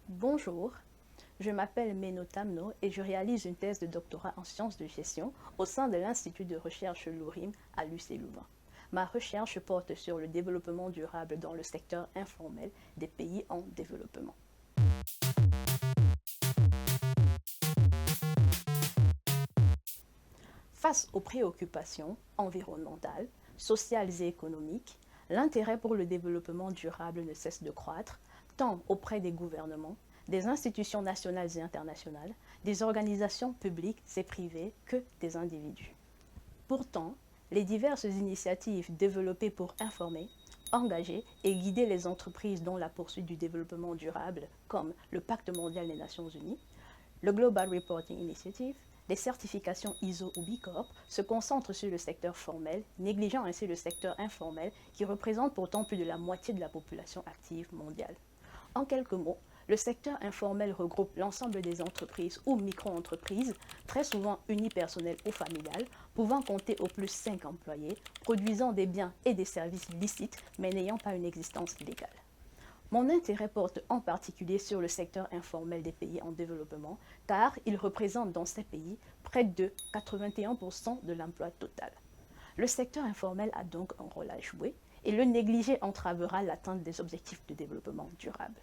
Bonjour, je m'appelle Meno Tamno et je réalise une thèse de doctorat en sciences de gestion au sein de l'Institut de recherche Lourim à l'UC Louvain. Ma recherche porte sur le développement durable dans le secteur informel des pays en développement. Face aux préoccupations environnementales, sociales et économiques, l'intérêt pour le développement durable ne cesse de croître, tant auprès des gouvernements, des institutions nationales et internationales, des organisations publiques et privées que des individus. Pourtant, les diverses initiatives développées pour informer, engager et guider les entreprises dans la poursuite du développement durable, comme le Pacte mondial des Nations Unies, le Global Reporting Initiative, les certifications ISO ou B Corp se concentrent sur le secteur formel, négligeant ainsi le secteur informel qui représente pourtant plus de la moitié de la population active mondiale. En quelques mots, le secteur informel regroupe l'ensemble des entreprises ou micro-entreprises, très souvent unipersonnelles ou familiales, pouvant compter au plus 5 employés, produisant des biens et des services licites mais n'ayant pas une existence légale. Mon intérêt porte en particulier sur le secteur informel des pays en développement, car il représente dans ces pays près de 81% de l'emploi total. Le secteur informel a donc un rôle à jouer et le négliger entravera l'atteinte des objectifs de développement durable.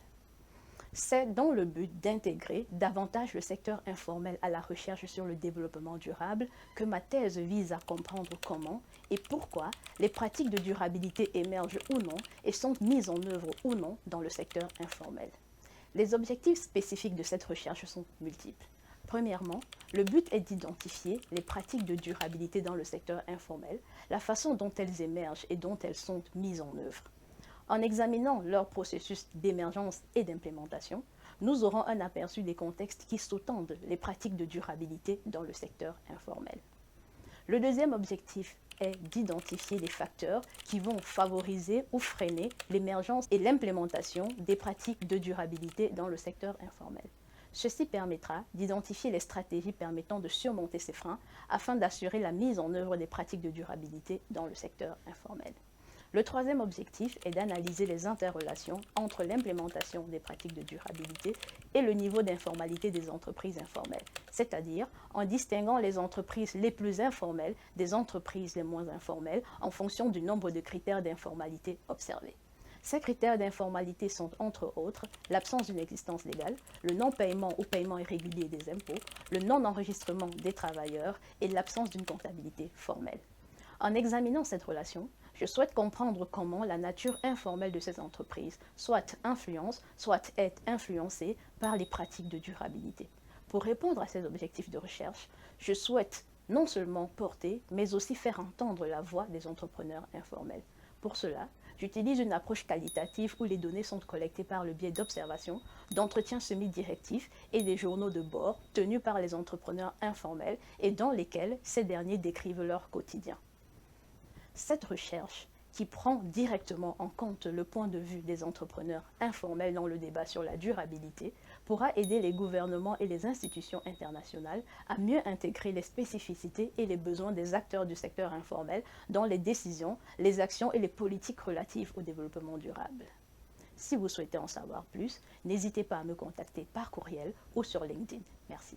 C'est dans le but d'intégrer davantage le secteur informel à la recherche sur le développement durable que ma thèse vise à comprendre comment et pourquoi les pratiques de durabilité émergent ou non et sont mises en œuvre ou non dans le secteur informel. Les objectifs spécifiques de cette recherche sont multiples. Premièrement, le but est d'identifier les pratiques de durabilité dans le secteur informel, la façon dont elles émergent et dont elles sont mises en œuvre. En examinant leur processus d'émergence et d'implémentation, nous aurons un aperçu des contextes qui sous-tendent les pratiques de durabilité dans le secteur informel. Le deuxième objectif est d'identifier les facteurs qui vont favoriser ou freiner l'émergence et l'implémentation des pratiques de durabilité dans le secteur informel. Ceci permettra d'identifier les stratégies permettant de surmonter ces freins afin d'assurer la mise en œuvre des pratiques de durabilité dans le secteur informel. Le troisième objectif est d'analyser les interrelations entre l'implémentation des pratiques de durabilité et le niveau d'informalité des entreprises informelles, c'est-à-dire en distinguant les entreprises les plus informelles des entreprises les moins informelles en fonction du nombre de critères d'informalité observés. Ces critères d'informalité sont entre autres l'absence d'une existence légale, le non-paiement ou paiement irrégulier des impôts, le non-enregistrement des travailleurs et l'absence d'une comptabilité formelle. En examinant cette relation, je souhaite comprendre comment la nature informelle de ces entreprises soit influence, soit est influencée par les pratiques de durabilité. Pour répondre à ces objectifs de recherche, je souhaite non seulement porter, mais aussi faire entendre la voix des entrepreneurs informels. Pour cela, j'utilise une approche qualitative où les données sont collectées par le biais d'observations, d'entretiens semi-directifs et des journaux de bord tenus par les entrepreneurs informels et dans lesquels ces derniers décrivent leur quotidien. Cette recherche, qui prend directement en compte le point de vue des entrepreneurs informels dans le débat sur la durabilité, pourra aider les gouvernements et les institutions internationales à mieux intégrer les spécificités et les besoins des acteurs du secteur informel dans les décisions, les actions et les politiques relatives au développement durable. Si vous souhaitez en savoir plus, n'hésitez pas à me contacter par courriel ou sur LinkedIn. Merci.